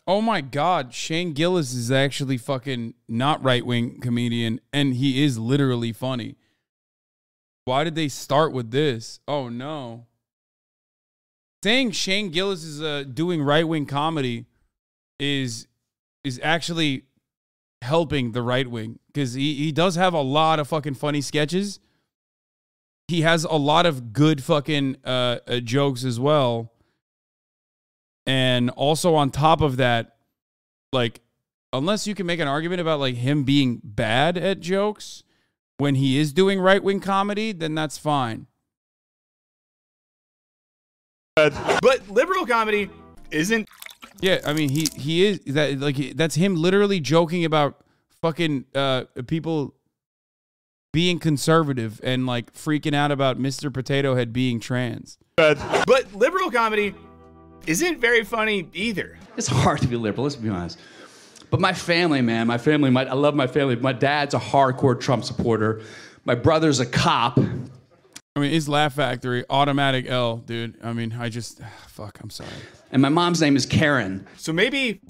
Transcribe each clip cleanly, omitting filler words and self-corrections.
Oh my God, Shane Gillis is actually fucking not right-wing comedian, and he is literally funny. Why did they start with this? Oh no. Saying Shane Gillis is doing right-wing comedy is actually helping the right wing, because he does have a lot of fucking funny sketches. He has a lot of good fucking jokes as well. And also on top of that, like, unless you can make an argument about like him being bad at jokes when he is doing right-wing comedy, then that's fine. But liberal comedy isn't. Yeah, I mean he is that, like, that's him literally joking about fucking people being conservative and like freaking out about Mr. Potato Head being trans. But liberal comedy isn't very funny either. It's hard to be liberal, let's be honest. But my family, man, I love my family. My dad's a hardcore Trump supporter. My brother's a cop. I mean, it's Laugh Factory, automatic L, dude. I mean, fuck, I'm sorry. And my mom's name is Karen. So maybe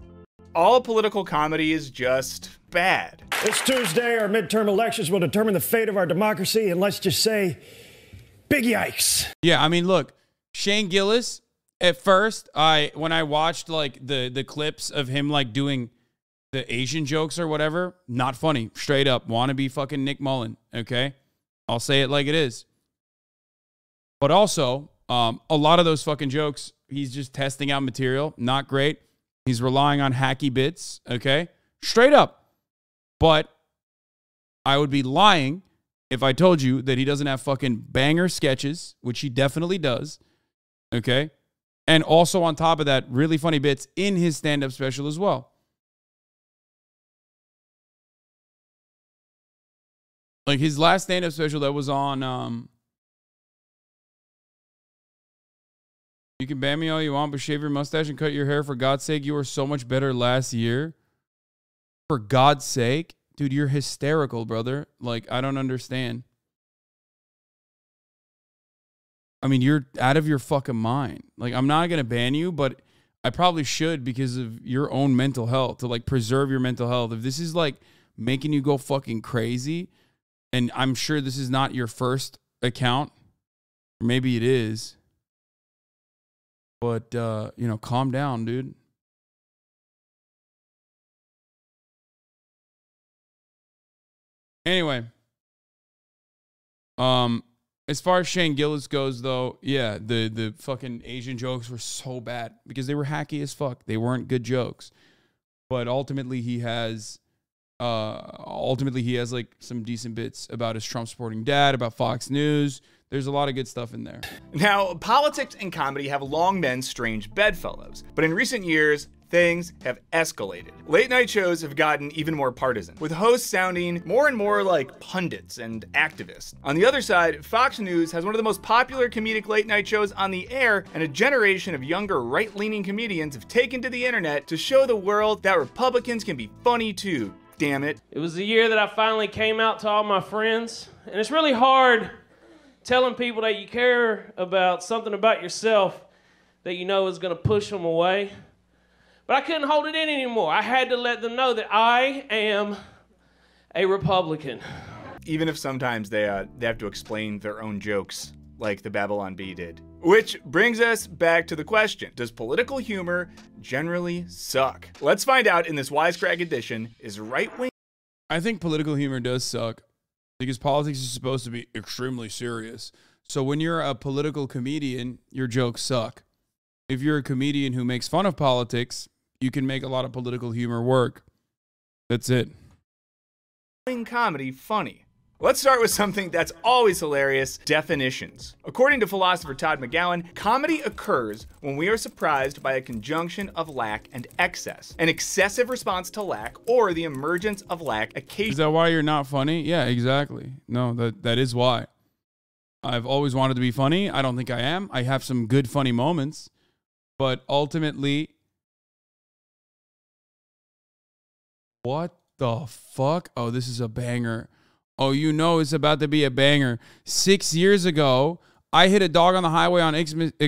all political comedy is just bad. It's Tuesday. Our midterm elections will determine the fate of our democracy, and let's just say, big yikes. Yeah, I mean, look, Shane Gillis, at first, when I watched like the clips of him like doing the Asian jokes or whatever, not funny, straight up, wannabe fucking Nick Mullen, okay? I'll say it like it is. But also, a lot of those fucking jokes, he's just testing out material. Not great. He's relying on hacky bits, okay? Straight up. But I would be lying if I told you that he doesn't have fucking banger sketches, which he definitely does, okay? And also on top of that, really funny bits in his stand-up special as well. Like his last stand-up special that was on... You can ban me all you want, but shave your mustache and cut your hair. For God's sake, you were so much better last year. For God's sake? Dude, you're hysterical, brother. Like, I don't understand. I mean, you're out of your fucking mind. Like, I'm not going to ban you, but I probably should because of your own mental health, to, like, preserve your mental health. If this is, like, making you go fucking crazy, and I'm sure this is not your first account, or maybe it is. But, you know, calm down, dude. Anyway. As far as Shane Gillis goes, though, yeah, the fucking Asian jokes were so bad because they were hacky as fuck. They weren't good jokes. But ultimately he has like some decent bits about his Trump supporting dad, about Fox News. There's a lot of good stuff in there. Now, politics and comedy have long been strange bedfellows, but in recent years, things have escalated. Late night shows have gotten even more partisan, with hosts sounding more and more like pundits and activists. On the other side, Fox News has one of the most popular comedic late night shows on the air, and a generation of younger right-leaning comedians have taken to the internet to show the world that Republicans can be funny too. Damn it. It was the year that I finally came out to all my friends, and it's really hard telling people that you care about something about yourself that you know is going to push them away. But I couldn't hold it in anymore. I had to let them know that I am a Republican. Even if sometimes they have to explain their own jokes, like the Babylon Bee did. Which brings us back to the question, does political humor generally suck? Let's find out in this Wisecrack edition. Is right-wing... I think political humor does suck because politics is supposed to be extremely serious. So when you're a political comedian, your jokes suck. If you're a comedian who makes fun of politics, you can make a lot of political humor work. That's it. Comedy funny. Let's start with something that's always hilarious, definitions. According to philosopher Todd McGowan, comedy occurs when we are surprised by a conjunction of lack and excess, an excessive response to lack, or the emergence of lack occasionally. Is that why you're not funny? Yeah, exactly. No, that is why. I've always wanted to be funny. I don't think I am. I have some good funny moments, but ultimately, what the fuck? Oh, this is a banger. Oh, you know it's about to be a banger. 6 years ago, I hit a dog on the highway on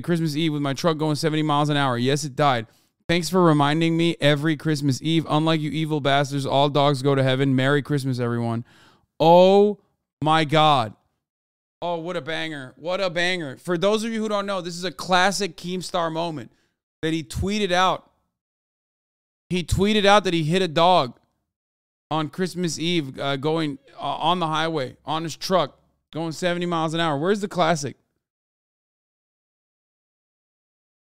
Christmas Eve with my truck going 70 miles an hour. Yes, it died. Thanks for reminding me every Christmas Eve. Unlike you evil bastards, all dogs go to heaven. Merry Christmas, everyone. Oh my God. Oh, what a banger. What a banger. For those of you who don't know, this is a classic Keemstar moment that he tweeted out. He tweeted out that he hit a dog on Christmas Eve going on the highway, on his truck, going 70 miles an hour. Where's the classic?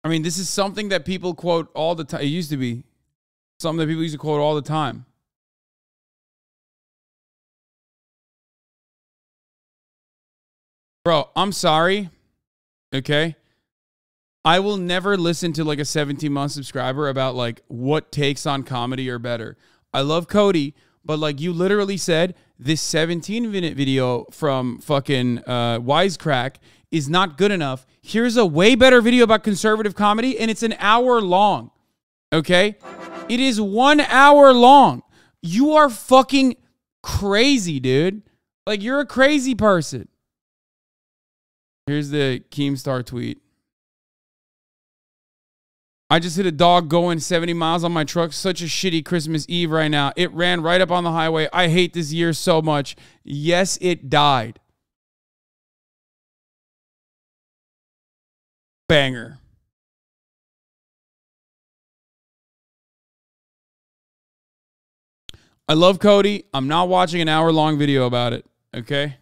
I mean, this is something that people quote all the time. It used to be something that people used to quote all the time. Bro, I'm sorry. Okay. I will never listen to like a 17-month subscriber about like what takes on comedy are better. I love Cody, but like you literally said, this 17-minute video from fucking Wisecrack is not good enough. Here's a way better video about conservative comedy, and it's an hour long. Okay? It is 1 hour long. You are fucking crazy, dude. Like, you're a crazy person. Here's the Keemstar tweet. I just hit a dog going 70 miles on my truck. Such a shitty Christmas Eve right now. It ran right up on the highway. I hate this year so much. Yes, it died. Banger. I love Cody. I'm not watching an hour-long video about it. Okay?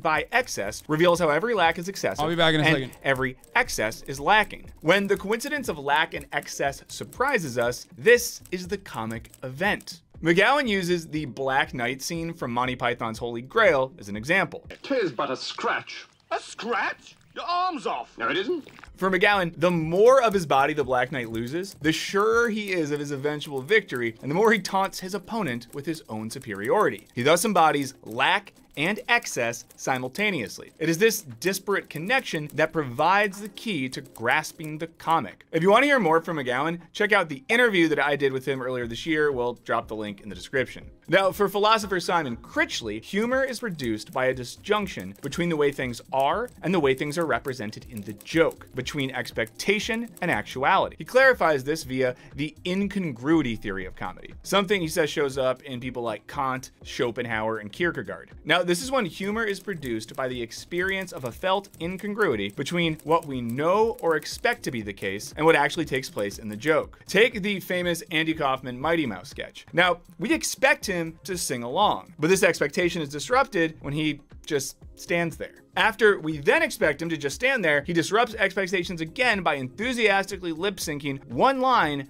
By excess reveals how every lack is excessive. I'll be back in a second. Every excess is lacking. When the coincidence of lack and excess surprises us, this is the comic event. McGowan uses the Black Knight scene from Monty Python's Holy Grail as an example. 'Tis but a scratch. A scratch? Your arm's off. No, it isn't. For McGowan, the more of his body the Black Knight loses, the surer he is of his eventual victory, and the more he taunts his opponent with his own superiority. He thus embodies lack and excess simultaneously. It is this disparate connection that provides the key to grasping the comic. If you want to hear more from McGowan, check out the interview that I did with him earlier this year. We'll drop the link in the description. Now, for philosopher Simon Critchley, humor is produced by a disjunction between the way things are and the way things are represented in the joke, between expectation and actuality. He clarifies this via the incongruity theory of comedy, something he says shows up in people like Kant, Schopenhauer, and Kierkegaard. Now, this is when humor is produced by the experience of a felt incongruity between what we know or expect to be the case and what actually takes place in the joke. Take the famous Andy Kaufman Mighty Mouse sketch. Now, we expect him to sing along, but this expectation is disrupted when he just stands there. After we then expect him to just stand there, he disrupts expectations again by enthusiastically lip-syncing one line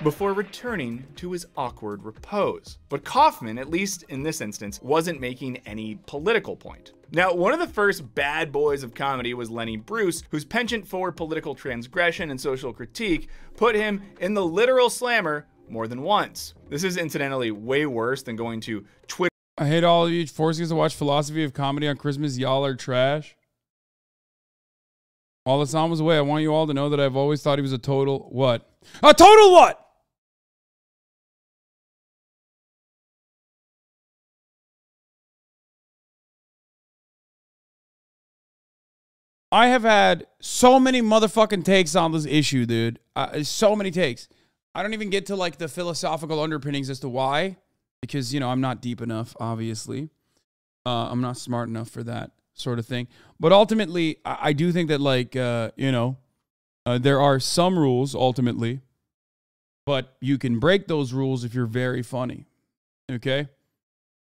before returning to his awkward repose. But Kaufman, at least in this instance, wasn't making any political point. Now, one of the first bad boys of comedy was Lenny Bruce, whose penchant for political transgression and social critique put him in the literal slammer more than once. This is incidentally way worse than going to Twitter. I hate all of you forcing us to watch Philosophy of Comedy on Christmas. Y'all are trash. While the sound was away, I want you all to know that I've always thought he was a total what? A total what? I have had so many motherfucking takes on this issue, dude. So many takes. I don't even get to like the philosophical underpinnings as to why, because, you know, I'm not deep enough, obviously. I'm not smart enough for that sort of thing. But ultimately, I do think that, like, you know, there are some rules ultimately, but you can break those rules if you're very funny. Okay?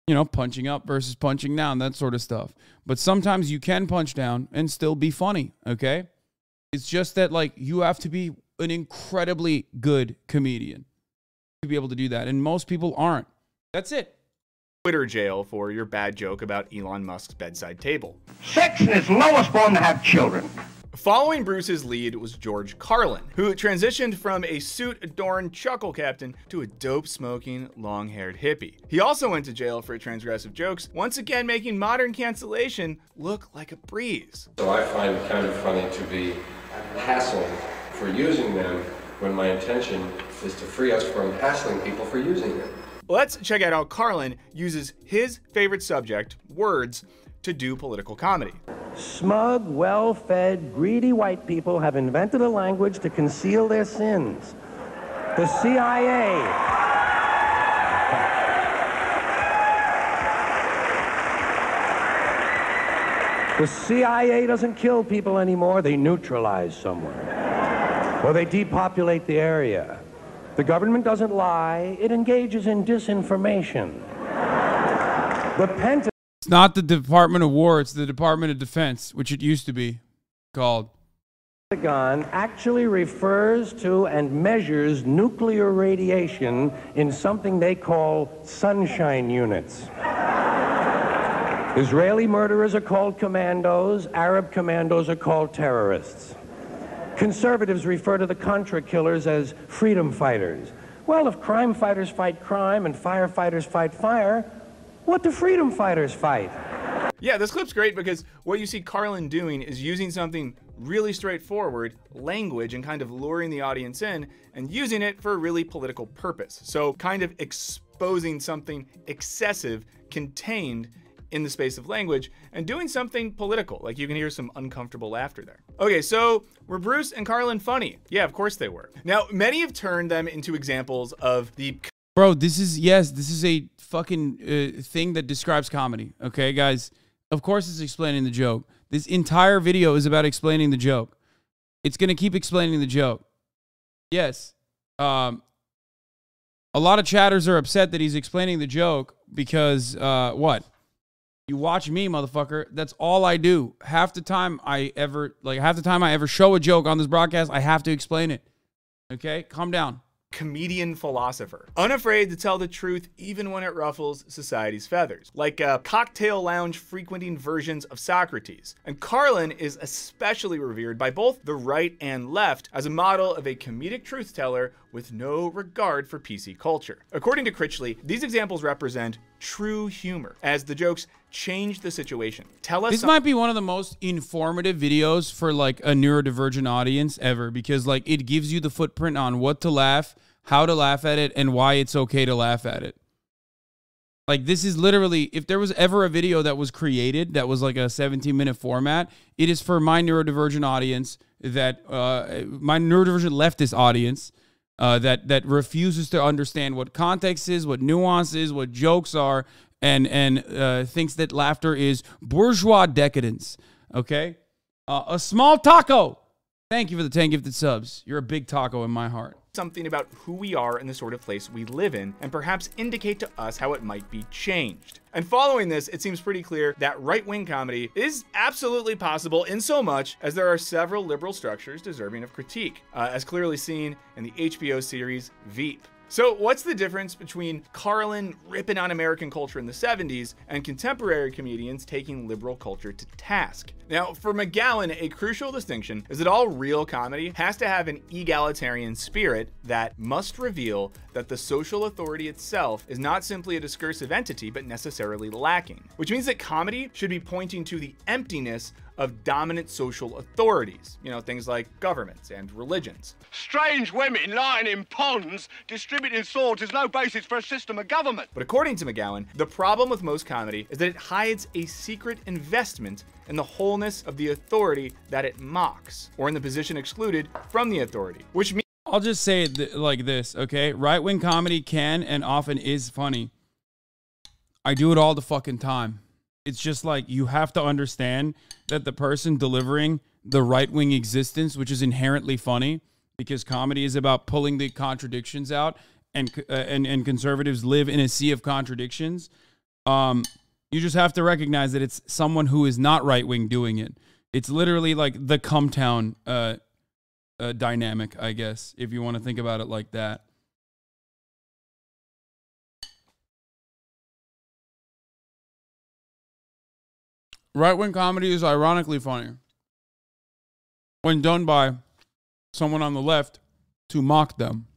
You know, punching up versus punching down, that sort of stuff. But sometimes you can punch down and still be funny, okay? It's just that, like, you have to be an incredibly good comedian to be able to do that. And most people aren't. That's it. Twitter jail for your bad joke about Elon Musk's bedside table. Sex in its lowest form to have children. Following Bruce's lead was George Carlin, who transitioned from a suit-adorned chuckle captain to a dope-smoking, long-haired hippie. He also went to jail for transgressive jokes, once again making modern cancellation look like a breeze. So I find it kind of funny to be hassled for using them when my intention is to free us from hassling people for using them. Let's check out how Carlin uses his favorite subject, words, to do political comedy. Smug, well-fed, greedy white people have invented a language to conceal their sins. The CIA. The CIA doesn't kill people anymore, they neutralize someone. Or they depopulate the area. The government doesn't lie, it engages in disinformation. It's not the Department of War, it's the Department of Defense, which it used to be called. Pentagon actually refers to and measures nuclear radiation in something they call sunshine units. Israeli murderers are called commandos, Arab commandos are called terrorists. Conservatives refer to the Contra killers as freedom fighters. Well, if crime fighters fight crime and firefighters fight fire, what do freedom fighters fight? Yeah, this clip's great because what you see Carlin doing is using something really straightforward, language, and kind of luring the audience in and using it for a really political purpose. So kind of exposing something excessive contained in the space of language and doing something political. Like you can hear some uncomfortable laughter there. Okay, so were Bruce and Carlin funny? Yeah, of course they were. Now, many have turned them into examples of the... Bro, this is a fucking thing that describes comedy. Okay, guys? Of course it's explaining the joke. This entire video is about explaining the joke. It's going to keep explaining the joke. Yes. A lot of chatters are upset that he's explaining the joke because, what? You watch me, motherfucker. That's all I do. Half the time I ever show a joke on this broadcast, I have to explain it. Okay? Calm down. Comedian philosopher, unafraid to tell the truth even when it ruffles society's feathers, like cocktail lounge frequenting versions of Socrates. And Carlin is especially revered by both the right and left as a model of a comedic truth teller with no regard for PC culture. According to Critchley, these examples represent true humor as the jokes change the situation. This might be one of the most informative videos for like a neurodivergent audience ever, because like it gives you the footprint on what to laugh, how to laugh at it, and why it's okay to laugh at it. Like this is literally, if there was ever a video that was created that was like a 17-minute format, it is for my neurodivergent audience, that my neurodivergent leftist audience that refuses to understand what context is, what nuance is, what jokes are, and thinks that laughter is bourgeois decadence. Okay? A small taco. Thank you for the 10 gifted subs. You're a big taco in my heart. Something about who we are and the sort of place we live in, and perhaps indicate to us how it might be changed. And following this, it seems pretty clear that right-wing comedy is absolutely possible in so much as there are several liberal structures deserving of critique, as clearly seen in the HBO series Veep. So what's the difference between Carlin ripping on American culture in the 70s and contemporary comedians taking liberal culture to task? Now, for McGowan, a crucial distinction is that all real comedy has to have an egalitarian spirit that must reveal that the social authority itself is not simply a discursive entity, but necessarily lacking. Which means that comedy should be pointing to the emptiness of dominant social authorities, you know, things like governments and religions. Strange women lying in ponds distributing swords is no basis for a system of government. But according to McGowan, the problem with most comedy is that it hides a secret investment in the wholeness of the authority that it mocks, or in the position excluded from the authority, which means... I'll just say it like this, okay? Right-wing comedy can and often is funny. I do it all the fucking time. It's just like you have to understand that the person delivering the right-wing existence, which is inherently funny, because comedy is about pulling the contradictions out, and conservatives live in a sea of contradictions. You just have to recognize that it's someone who is not right-wing doing it. It's literally like the Cumtown dynamic, I guess, if you want to think about it like that. Right-wing comedy is ironically funny when done by someone on the left to mock them.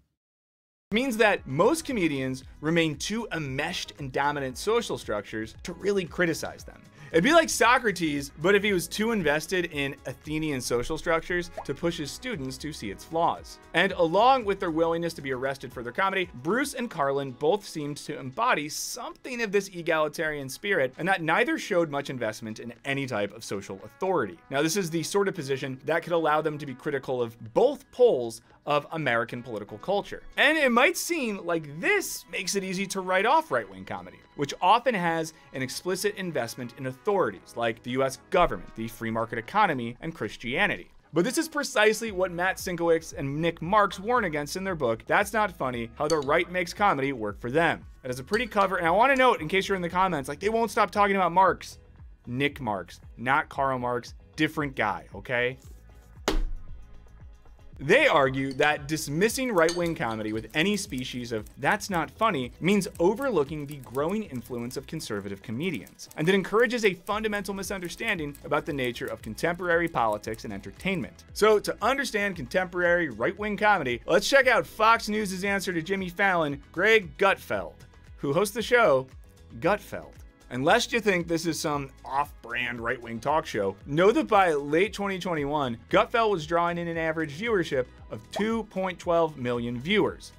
Means that most comedians remain too enmeshed in dominant social structures to really criticize them. It'd be like Socrates, but if he was too invested in Athenian social structures to push his students to see its flaws. And along with their willingness to be arrested for their comedy, Bruce and Carlin both seemed to embody something of this egalitarian spirit, and that neither showed much investment in any type of social authority. Now, this is the sort of position that could allow them to be critical of both poles of American political culture. And it might seem like this makes it easy to write off right-wing comedy, which often has an explicit investment in authorities like the US government, the free market economy, and Christianity. But this is precisely what Matt Sinkowitz and Nick Marks warn against in their book, That's Not Funny, How the Right Makes Comedy Work for Them. It has a pretty cover, and I want to note, in case you're in the comments, like, they won't stop talking about Marx. Nick Marks, not Karl Marx, different guy, okay? They argue that dismissing right-wing comedy with any species of "that's not funny" means overlooking the growing influence of conservative comedians, and it encourages a fundamental misunderstanding about the nature of contemporary politics and entertainment. So to understand contemporary right-wing comedy, let's check out Fox News' answer to Jimmy Fallon, Greg Gutfeld, who hosts the show Gutfeld. And lest you think this is some off-brand right-wing talk show, know that by late 2021, Gutfeld was drawing in an average viewership of 2.12 million viewers.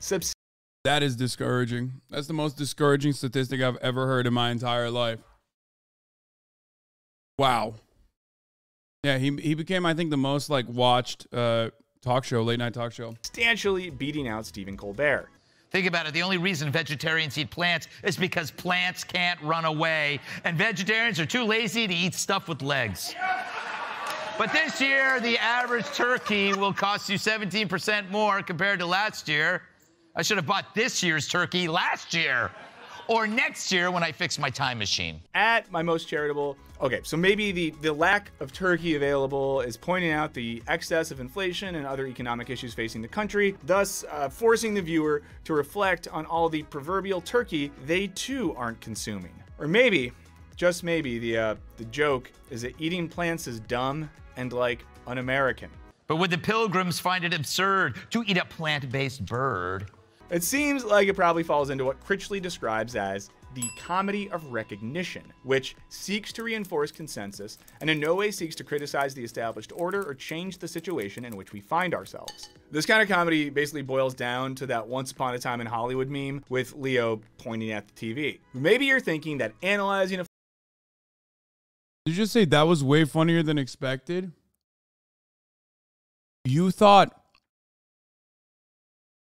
That is discouraging. That's the most discouraging statistic I've ever heard in my entire life. Wow. Yeah, he became, I think, the most like watched talk show, late night talk show. Substantially beating out Stephen Colbert. Think about it. The only reason vegetarians eat plants is because plants can't run away, and vegetarians are too lazy to eat stuff with legs. But this year, the average turkey will cost you 17% more compared to last year. I should have bought this year's turkey last year, or next year when I fix my time machine. At my most charitable, okay, so maybe the lack of turkey available is pointing out the excess of inflation and other economic issues facing the country, thus forcing the viewer to reflect on all the proverbial turkey they too aren't consuming. Or maybe, just maybe, the joke is that eating plants is dumb and like un-American. But would the pilgrims find it absurd to eat a plant-based bird? It seems like it probably falls into what Critchley describes as the comedy of recognition, which seeks to reinforce consensus and in no way seeks to criticize the established order or change the situation in which we find ourselves. This kind of comedy basically boils down to that Once Upon a Time in Hollywood meme with Leo pointing at the TV. Maybe you're thinking that analyzing a... Did you just say that was way funnier than expected? You thought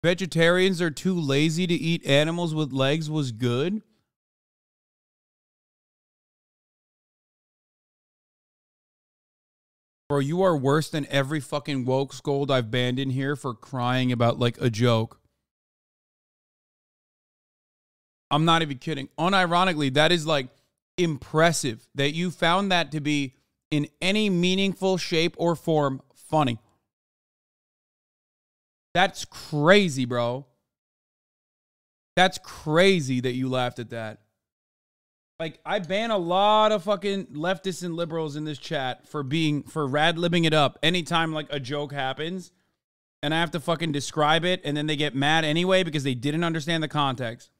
vegetarians are too lazy to eat animals with legs was good? Bro, you are worse than every fucking woke scold I've banned in here for crying about like a joke. I'm not even kidding. Unironically, that is like impressive that you found that to be in any meaningful shape or form funny. That's crazy, bro. That's crazy that you laughed at that. Like, I ban a lot of fucking leftists and liberals in this chat for rad-libbing it up anytime, like, a joke happens. And I have to fucking describe it, and then they get mad anyway because they didn't understand the context.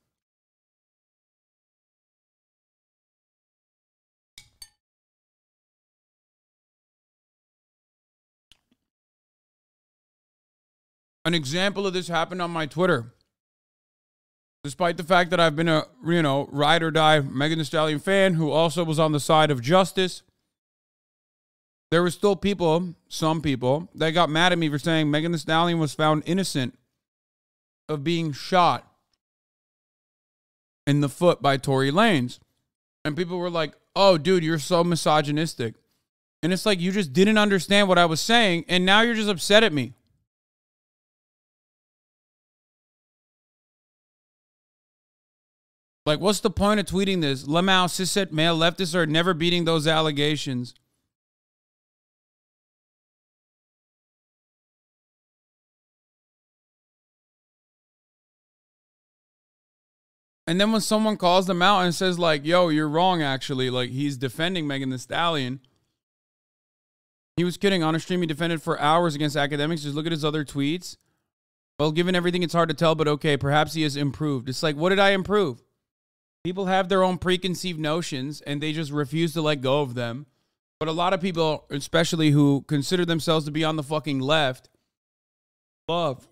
An example of this happened on my Twitter. Despite the fact that I've been a, ride or die Megan Thee Stallion fan who also was on the side of justice, there were still some people, that got mad at me for saying Megan Thee Stallion was found innocent of being shot in the foot by Tory Lanez. And people were like, oh, dude, you're so misogynistic. And it's like, you just didn't understand what I was saying, and now you're just upset at me. Like, what's the point of tweeting this? Lamau, cishet male leftists are never beating those allegations. And then when someone calls them out and says, like, yo, you're wrong, actually. Like, he's defending Megan Thee Stallion. He was kidding. On a stream, he defended for hours against academics. Just look at his other tweets. Well, given everything, it's hard to tell, but okay, perhaps he has improved. It's like, what did I improve? People have their own preconceived notions and they just refuse to let go of them. But a lot of people, especially who consider themselves to be on the fucking left, love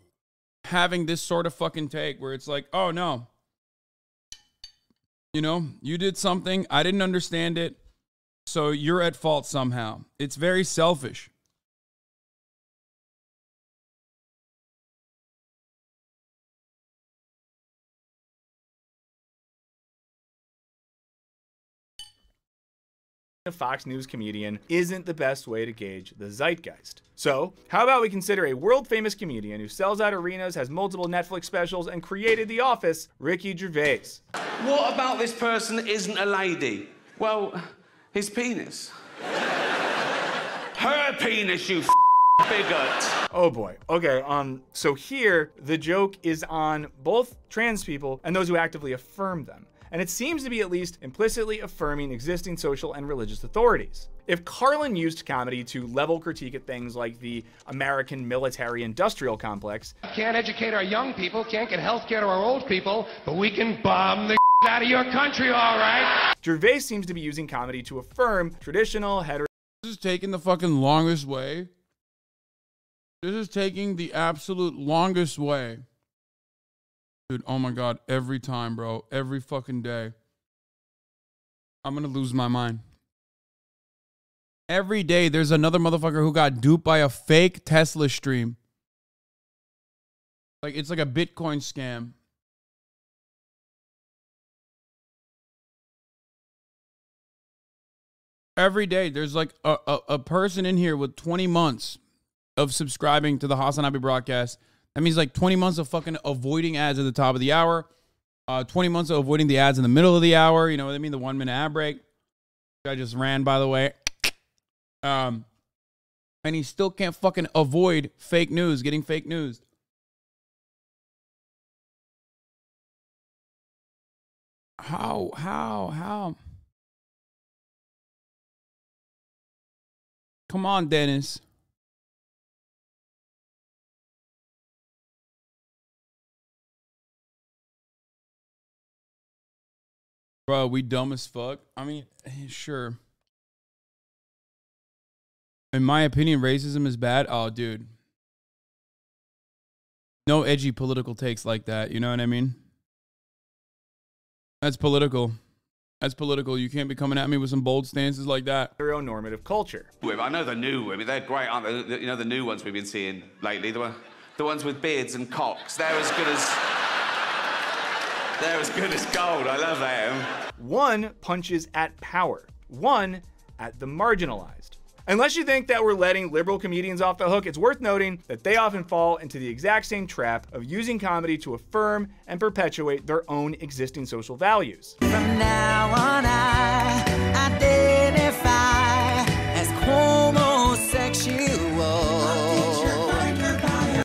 having this sort of fucking take where it's like, oh no, you know, you did something, I didn't understand it, so you're at fault somehow. It's very selfish. A Fox News comedian isn't the best way to gauge the zeitgeist. So, how about we consider a world-famous comedian who sells out arenas, has multiple Netflix specials, and created The Office, Ricky Gervais. What about this person isn't a lady? Well, his penis. Her penis, you bigot. Oh boy. Okay, so here, the joke is on both trans people and those who actively affirm them. And it seems to be at least implicitly affirming existing social and religious authorities. If Carlin used comedy to level critique at things like the American military-industrial complex, Can't educate our young people, can't get health care to our old people, but we can bomb the out of your country, all right? Gervais seems to be using comedy to affirm traditional hetero. This is taking the fucking longest way. This is taking the absolute longest way. Dude, oh my God, every time, bro. Every fucking day. I'm gonna lose my mind. Every day, there's another motherfucker who got duped by a fake Tesla stream. Like, it's like a Bitcoin scam. Every day, there's like a person in here with 20 months of subscribing to the HasanAbi broadcast. That means like 20 months of fucking avoiding ads at the top of the hour. 20 months of avoiding the ads in the middle of the hour. You know what I mean? The 1 minute ad break. I just ran, by the way. And he still can't fucking avoid fake news, getting fake news. How? Come on, Dennis. Bro, we dumb as fuck. I mean, sure. In my opinion, racism is bad. Oh, dude. No edgy political takes like that. You know what I mean? That's political. That's political. You can't be coming at me with some bold stances like that. Heteronormative culture. I know the new women, they're great, aren't they? You know, the new ones we've been seeing lately, the ones with beards and cocks. They're as good as gold. I love them. One punches at power. One at the marginalized. Unless you think that we're letting liberal comedians off the hook, it's worth noting that they often fall into the exact same trap of using comedy to affirm and perpetuate their own existing social values. From now on, I identify as homosexual.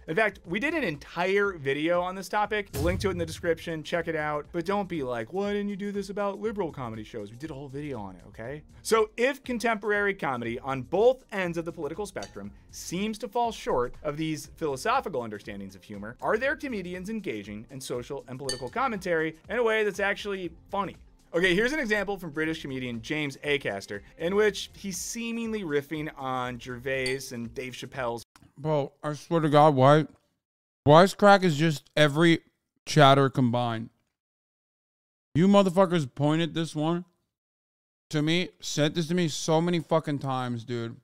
In fact, we did an entire video on this topic. We'll link to it in the description. Check it out. But don't be like, why didn't you do this about liberal comedy shows? We did a whole video on it, okay? So if contemporary comedy on both ends of the political spectrum seems to fall short of these philosophical understandings of humor, are there comedians engaging in social and political commentary in a way that's actually funny? Okay, here's an example from British comedian James Acaster, in which he's seemingly riffing on Gervais and Dave Chappelle's. Bro, I swear to God, Wisecrack is just every chatter combined. You motherfuckers pointed this one to me, sent this to me so many fucking times, dude.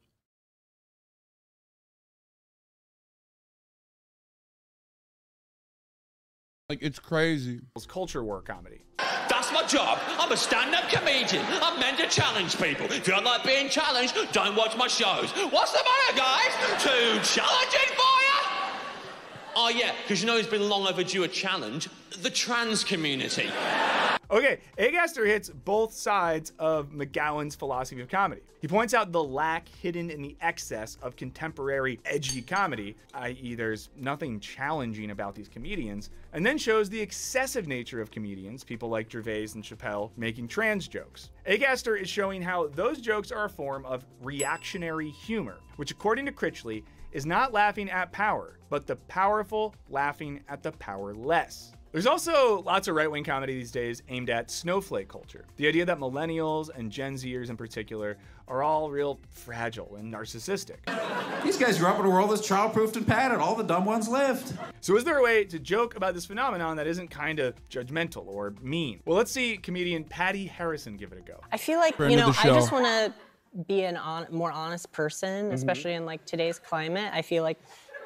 Like, it's crazy. Culture war comedy. That's my job. I'm a stand-up comedian. I'm meant to challenge people. If you don't like being challenged, don't watch my shows. What's the matter, guys? Too challenging for you? Oh, yeah, because you know it's been long overdue a challenge. The trans community. Okay, Acaster hits both sides of McGowan's philosophy of comedy. He points out the lack hidden in the excess of contemporary edgy comedy, i.e. there's nothing challenging about these comedians, and then shows the excessive nature of comedians, people like Gervais and Chappelle, making trans jokes. Acaster is showing how those jokes are a form of reactionary humor, which according to Critchley, is not laughing at power, but the powerful laughing at the powerless. There's also lots of right-wing comedy these days aimed at snowflake culture. The idea that millennials and Gen Zers in particular are all real fragile and narcissistic. These guys grew up in a world that's childproofed and padded. All the dumb ones left. So is there a way to joke about this phenomenon that isn't kind of judgmental or mean? Well, let's see comedian Patty Harrison give it a go. I feel like, you know, I just want to be a more honest person, especially in like today's climate. I feel like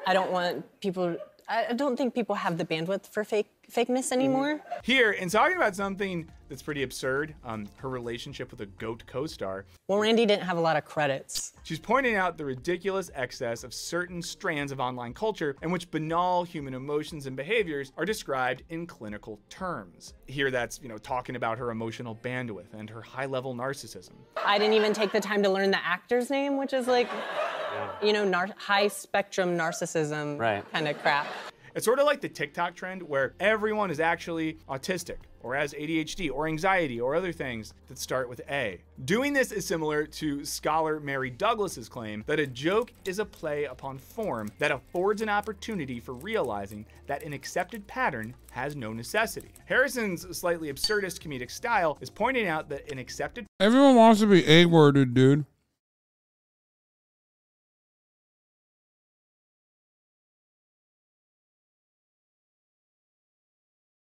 I don't want people, I don't think people have the bandwidth for fakeness anymore. Here, in talking about something that's pretty absurd, her relationship with a GOAT co-star. Well, Randy didn't have a lot of credits. She's pointing out the ridiculous excess of certain strands of online culture in which banal human emotions and behaviors are described in clinical terms. Here that's, you know, talking about her emotional bandwidth and her high-level narcissism. I didn't even take the time to learn the actor's name, which is like, you know, high-spectrum narcissism kind of crap. It's sort of like the TikTok trend where everyone is actually autistic or has ADHD or anxiety or other things that start with A. Doing this is similar to scholar Mary Douglas's claim that a joke is a play upon form that affords an opportunity for realizing that an accepted pattern has no necessity. Harrison's slightly absurdist comedic style is pointing out that an accepted— Everyone wants to be A-worded, dude.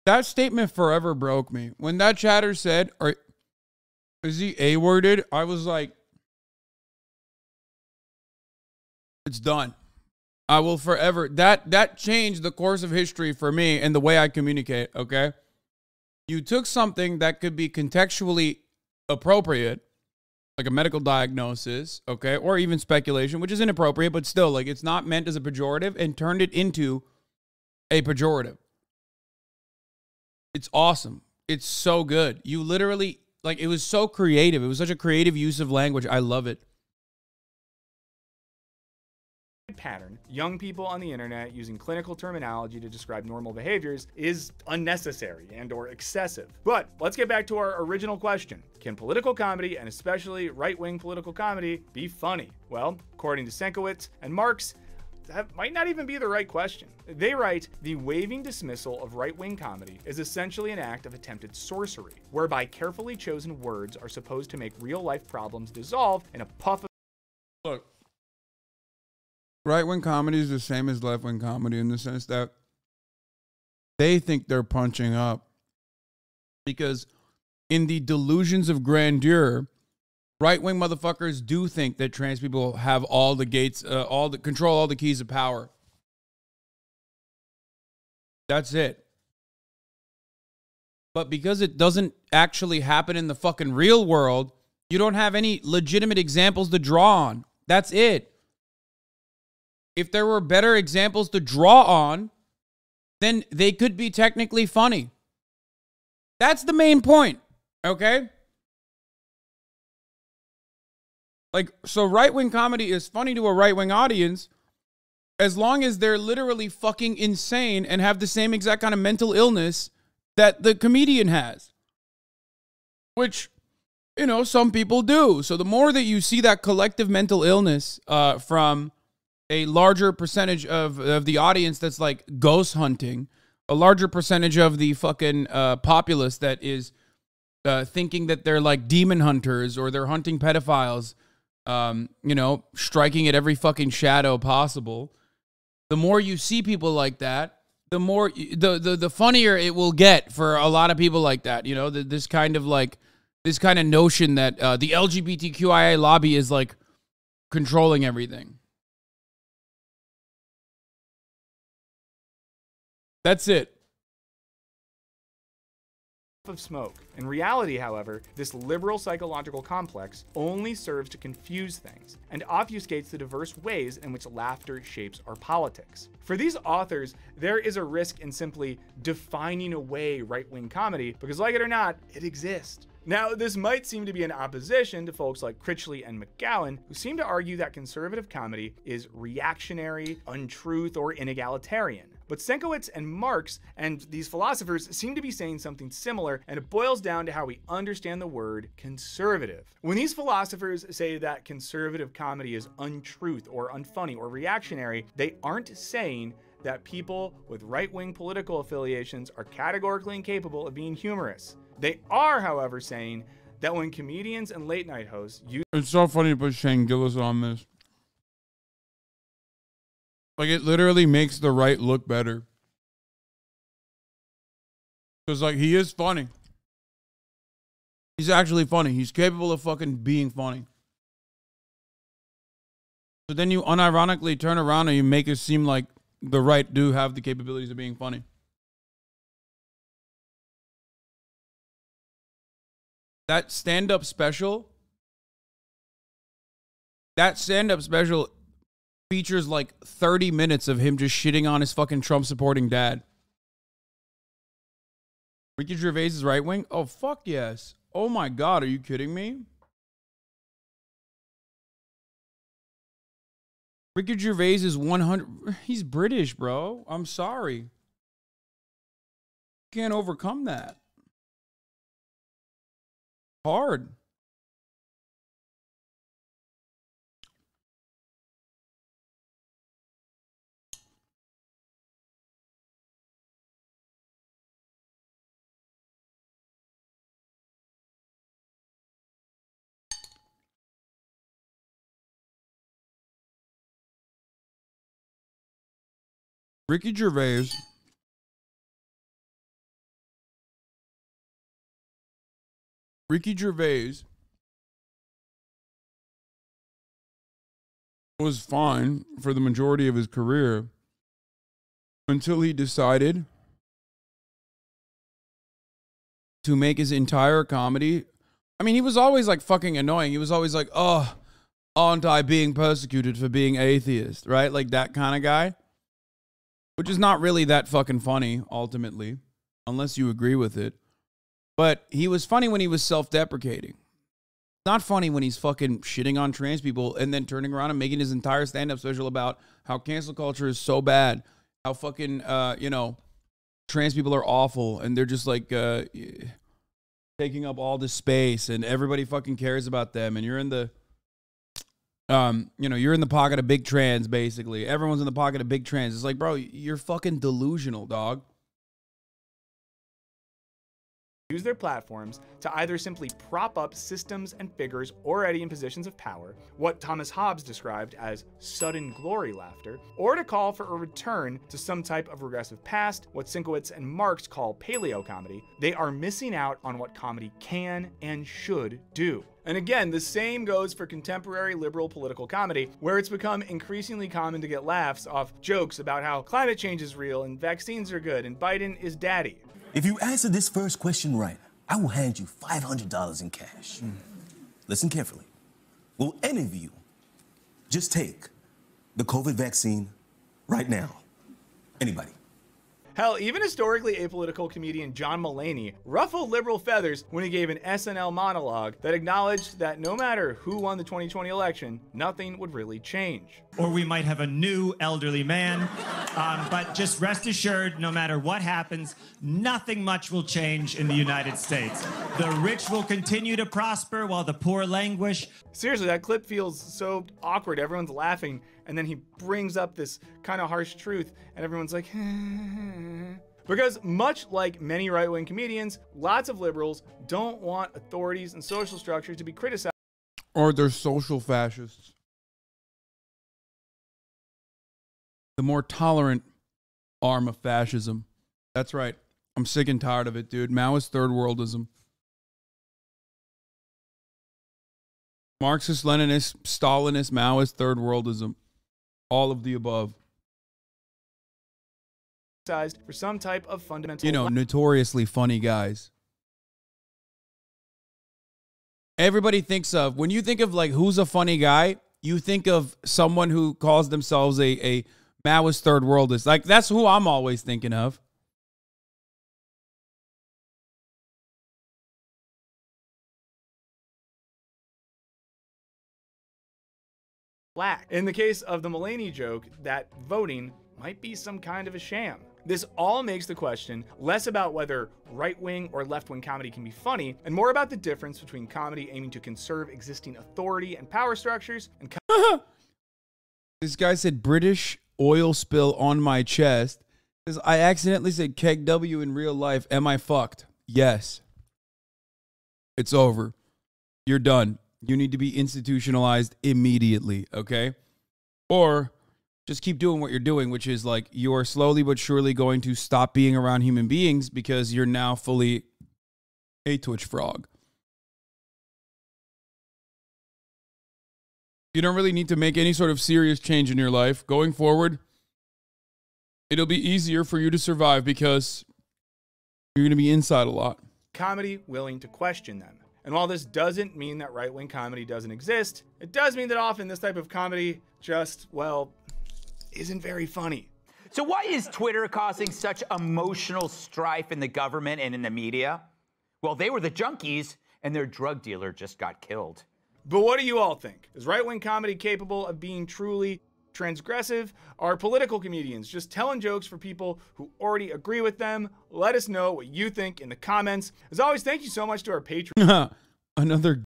That statement forever broke me. When that chatter said, is he A-worded? I was like, it's done. I will forever. That changed the course of history for me and the way I communicate, okay? You took something that could be contextually appropriate, like a medical diagnosis, okay, or even speculation, which is inappropriate, but still, like, it's not meant as a pejorative, and turned it into a pejorative. It's awesome. It's so good. You literally, like, it was so creative. It was such a creative use of language. I love it. Pattern, young people on the internet using clinical terminology to describe normal behaviors is unnecessary and or excessive. But let's get back to our original question. Can political comedy, and especially right-wing political comedy, be funny? Well, according to Senkowitz and Marx, that might not even be the right question. They write, the waving dismissal of right-wing comedy is essentially an act of attempted sorcery, whereby carefully chosen words are supposed to make real-life problems dissolve in a puff of— Look, right-wing comedy is the same as left-wing comedy in the sense that they think they're punching up. Because in the delusions of grandeur, right-wing motherfuckers do think that trans people have all the gates, control all the keys of power. That's it. But because it doesn't actually happen in the fucking real world, you don't have any legitimate examples to draw on. That's it. If there were better examples to draw on, then they could be technically funny. That's the main point, okay? Like, so right-wing comedy is funny to a right-wing audience as long as they're literally fucking insane and have the same exact kind of mental illness that the comedian has. Which, you know, some people do. So the more that you see that collective mental illness from a larger percentage of the audience that's like ghost hunting, a larger percentage of the fucking populace that is thinking that they're like demon hunters or they're hunting pedophiles, you know, striking at every fucking shadow possible. The more you see people like that, the more the funnier it will get for a lot of people like that. You know, this kind of notion that the LGBTQIA lobby is like controlling everything. That's it. Of smoke. In reality, however, this liberal psychological complex only serves to confuse things and obfuscates the diverse ways in which laughter shapes our politics. For these authors, there is a risk in simply defining away right-wing comedy because, like it or not, it exists. Now, this might seem to be in opposition to folks like Critchley and McGowan, who seem to argue that conservative comedy is reactionary, untruth, or inegalitarian. But Senkowitz and Marx and these philosophers seem to be saying something similar, and it boils down to how we understand the word conservative. When these philosophers say that conservative comedy is untruth or unfunny or reactionary, they aren't saying that people with right-wing political affiliations are categorically incapable of being humorous. They are, however, saying that when comedians and late-night hosts use... It's so funny to put Shane Gillis on this. Like, it literally makes the right look better. Because, like, he is funny. He's actually funny. He's capable of fucking being funny. So then you unironically turn around and you make it seem like the right do have the capabilities of being funny. That stand-up special features like 30 minutes of him just shitting on his fucking Trump-supporting dad. Ricky Gervais is right wing? Oh, fuck yes. Oh my God, are you kidding me? Ricky Gervais is 100... He's British, bro. I'm sorry. Can't overcome that. Hard. Ricky Gervais was fine for the majority of his career until he decided to make his entire comedy. I mean, he was always like fucking annoying. He was always like, oh, aren't I being persecuted for being atheist, right? Like that kind of guy. Which is not really that fucking funny, ultimately, unless you agree with it. But he was funny when he was self-deprecating. Not funny when he's fucking shitting on trans people and then turning around and making his entire stand-up special about how cancel culture is so bad, how fucking, you know, trans people are awful, and they're just like taking up all this space, and everybody fucking cares about them, and you're in the... you know, you're in the pocket of big trans, basically. Everyone's in the pocket of big trans. It's like, bro, you're fucking delusional, dog. Use their platforms to either simply prop up systems and figures already in positions of power, what Thomas Hobbes described as sudden glory laughter, or to call for a return to some type of regressive past, what Sienkiewicz and Marx call paleo comedy. They are missing out on what comedy can and should do. And again, the same goes for contemporary liberal political comedy, where it's become increasingly common to get laughs off jokes about how climate change is real and vaccines are good and Biden is daddy. If you answer this first question right, I will hand you $500 in cash. Listen carefully. Will any of you just take the COVID vaccine right now? Anybody? Hell, even historically apolitical comedian John Mulaney ruffled liberal feathers when he gave an SNL monologue that acknowledged that no matter who won the 2020 election, nothing would really change. Or we might have a new elderly man, but just rest assured, no matter what happens, nothing much will change in the United States. The rich will continue to prosper while the poor languish. Seriously, that clip feels so awkward. Everyone's laughing, and then he brings up this kind of harsh truth, and everyone's like, because much like many right-wing comedians, lots of liberals don't want authorities and social structures to be criticized. Or they're social fascists. The more tolerant arm of fascism. That's right. I'm sick and tired of it, dude. Maoist third worldism. Marxist, Leninist, Stalinist, Maoist third worldism. All of the above. For some type of fundamental... You know, notoriously funny guys. Everybody thinks of... When you think of, like, who's a funny guy, you think of someone who calls themselves a Maoist third worldist. Like, that's who I'm always thinking of. Black. In the case of the Mulaney joke, that voting might be some kind of a sham. This all makes the question less about whether right-wing or left-wing comedy can be funny, and more about the difference between comedy aiming to conserve existing authority and power structures and This guy said British oil spill on my chest because I accidentally said keg W in real life. Am I fucked? Yes. It's over. You're done. You need to be institutionalized immediately, okay? Or just keep doing what you're doing, which is like you are slowly but surely going to stop being around human beings because you're now fully a Twitch frog. You don't really need to make any sort of serious change in your life. Going forward, it'll be easier for you to survive because you're going to be inside a lot. Comedy willing to question them. And while this doesn't mean that right-wing comedy doesn't exist, it does mean that often this type of comedy just, well, isn't very funny. So why is Twitter causing such emotional strife in the government and in the media? Well, they were the junkies, and their drug dealer just got killed. But what do you all think? Is right-wing comedy capable of being truly transgressive? Are political comedians just telling jokes for people who already agree with them? Let us know what you think in the comments. As always, thank you so much to our Patreon. Another